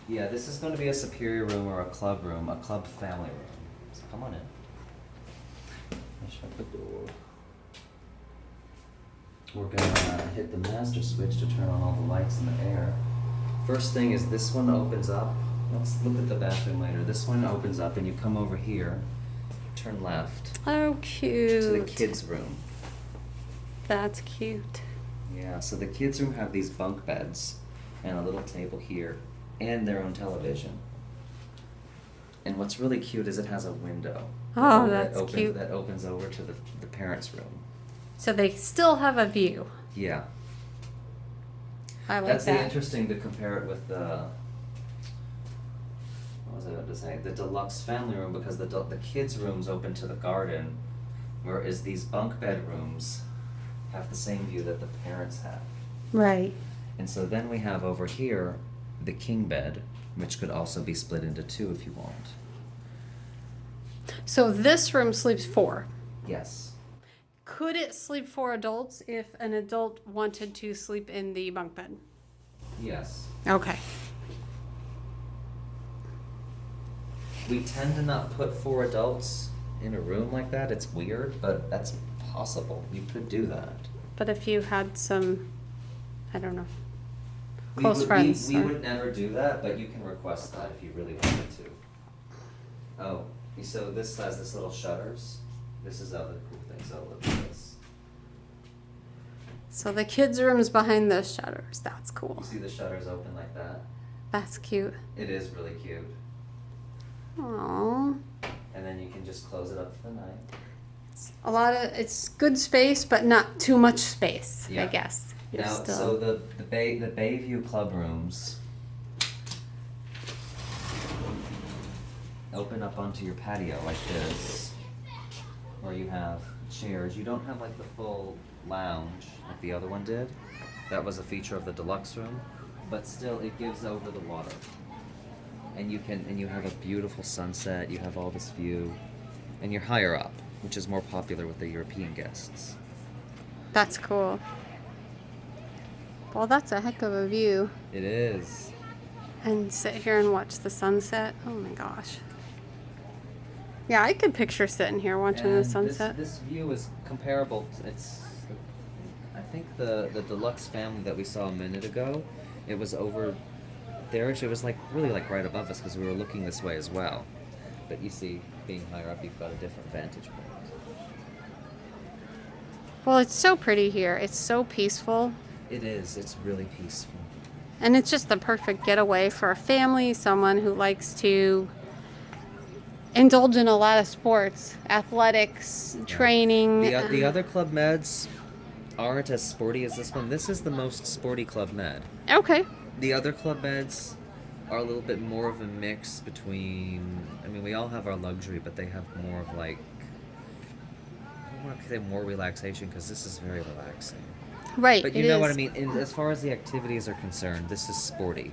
Yeah, this is going to be a superior room or a club family room. So come on in. I'll shut the door. We're gonna hit the master switch to turn on all the lights in the air. First thing is this one opens up. Let's look at the bathroom later. This one opens up and you come over here, turn left. Oh, cute. To the kids' room. That's cute. Yeah, so the kids' room have these bunk beds and a little table here and their own television. And what's really cute is it has a window. Oh, that's cute. That opens over to the parents' room. So they still have a view. Yeah. I like That's that. interesting to compare it with the, what was I about to say? The deluxe family room, because the kids' rooms open to the garden, whereas these bunk bed rooms have the same view that the parents have. Right. And so then we have over here the king bed, which could also be split into two if you want. So this room sleeps 4. Yes. Could it sleep 4 adults if an adult wanted to sleep in the bunk bed? Yes. Okay. We tend to not put 4 adults in a room like that. It's weird, but that's possible. You could do that. But if you had some, I don't know, We close would- friends. We or- would never do that, but you can request that if you really wanted to. Oh, so this has this little shutters. This is other cool things. Oh, look at this. So the kids' room's behind the shutters. That's You cool. see the shutters open like that? That's cute. It is really cute. Aww. And then you can just close it up for the night. It's good space, but not too much space, I Yeah. guess. You're Now, still- so the Bayview club rooms open up onto your patio like this, where you have chairs. You don't have like the full lounge like the other one did. That was a feature of the deluxe room, but still it gives over the water. And you have a beautiful sunset. You have all this view, and you're higher up, which is more popular with the European guests. That's cool. Well, that's a heck of a view. It is. And sit here and watch the sunset. Oh my gosh. Yeah, I could picture sitting here watching the And sunset. This view is comparable. I think the deluxe family that we saw a minute ago, it was over there. It was like really like right above us because we were looking this way as well. But you see, being higher up, you've got a different vantage point. Well, it's so pretty here. It's so peaceful. It is. It's really peaceful. And it's just the perfect getaway for a family, someone who likes to indulge in a lot of sports, athletics, training. The other Club Meds aren't as sporty as this one. This is the most sporty Club Med. Okay. The other Club Meds are a little bit more of a mix between, I mean, we all have our luxury, but they have more of like, I don't want to say more relaxation because this is very relaxing. Right. But you know what I mean? As far as the activities are concerned, this is sporty.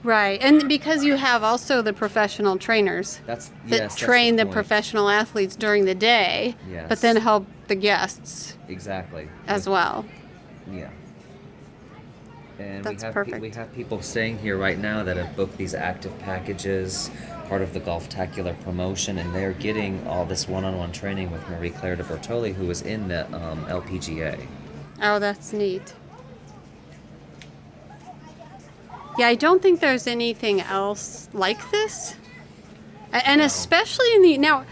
Right. And because you have also the professional trainers That's that train the point. professional athletes during the day, Yes. but then help the guests Exactly. as well. Yeah. And That's we have perfect. we have people staying here right now that have booked these active packages, part of the Golftacular promotion, and they're getting all this one-on-one training with Marie Claire de Bertoli, who was in the LPGA. Oh, that's neat. Yeah, I don't think there's anything else like this. And No. especially in the, now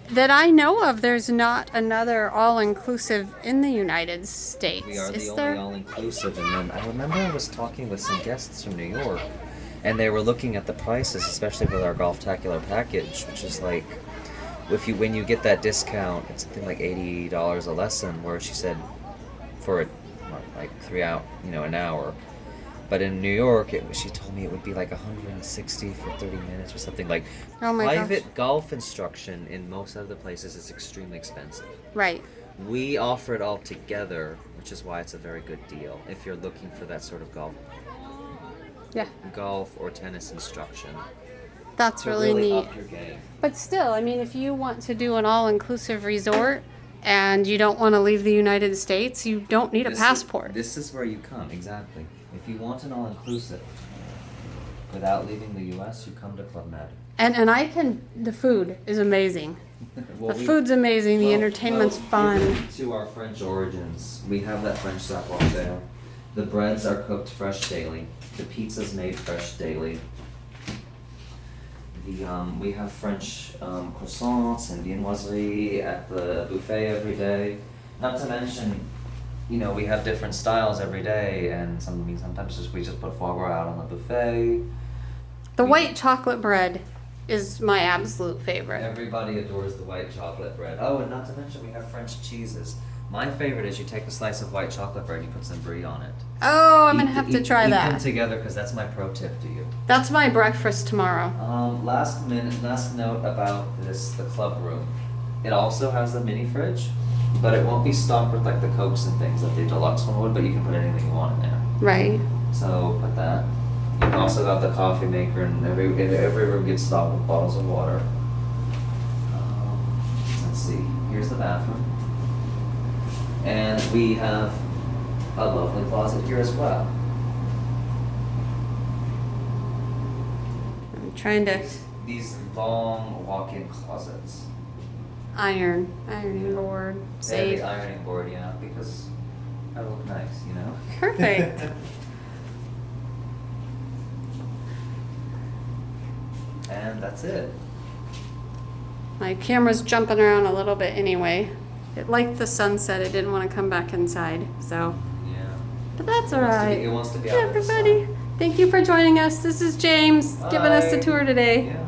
that I know of, there's not another all-inclusive in the United States. We are the Is only there? all-inclusive, and then I remember I was talking with some guests from New York, and they were looking at the prices, especially with our Golftacular package, which is like, when you get that discount, it's something like $80 a lesson, where she said for like 3 hours, an hour. But in New York, she told me it would be like $160 for 30 minutes or something. Like, Oh my private gosh. golf instruction in most other places is extremely expensive. Right. We offer it all together, which is why it's a very good deal if you're looking for that sort of Yeah, golf or tennis instruction. that's To really neat. up your game. But still, I mean, if you want to do an all-inclusive resort and you don't want to leave the United States, you don't need a passport. This is where you come, exactly. If you want an all-inclusive, without leaving the U.S., you come to Club Med. And the food is amazing. Well, The food's amazing. The well, entertainment's well, fun. even to our French origins, we have that French savoir-faire. The breads are cooked fresh daily. The pizza's made fresh daily. We have French croissants and viennoiserie at the buffet every day. Not to mention, we have different styles every day, and sometimes we just put foie gras out on the buffet. The white chocolate bread is my absolute favorite. Everybody adores the white chocolate bread. Oh, and not to mention we have French cheeses. My favorite is you take a slice of white chocolate bread and you put some brie on it. Oh, I'm gonna have to try Eat that. them together because that's my pro tip to you. That's my breakfast tomorrow. Last note about the club room. It also has the mini fridge, but it won't be stocked with like the Cokes and things that the deluxe one would, but you can put anything you want in there. Right. So put that. You also got the coffee maker, and every room gets stocked with bottles of water. Let's see. Here's the bathroom. And we have a lovely closet here as well. I'm trying to These long walk-in closets. ironing board, They safe. have the ironing board, yeah, because I look nice, Perfect. And that's it. My camera's jumping around a little bit anyway. It liked the sunset. It didn't want to come back inside, so. Yeah. But that's It all wants to right. be- it wants to be out in the sun. Everybody, thank you for joining us. This is James giving us a Bye. tour today. Yeah.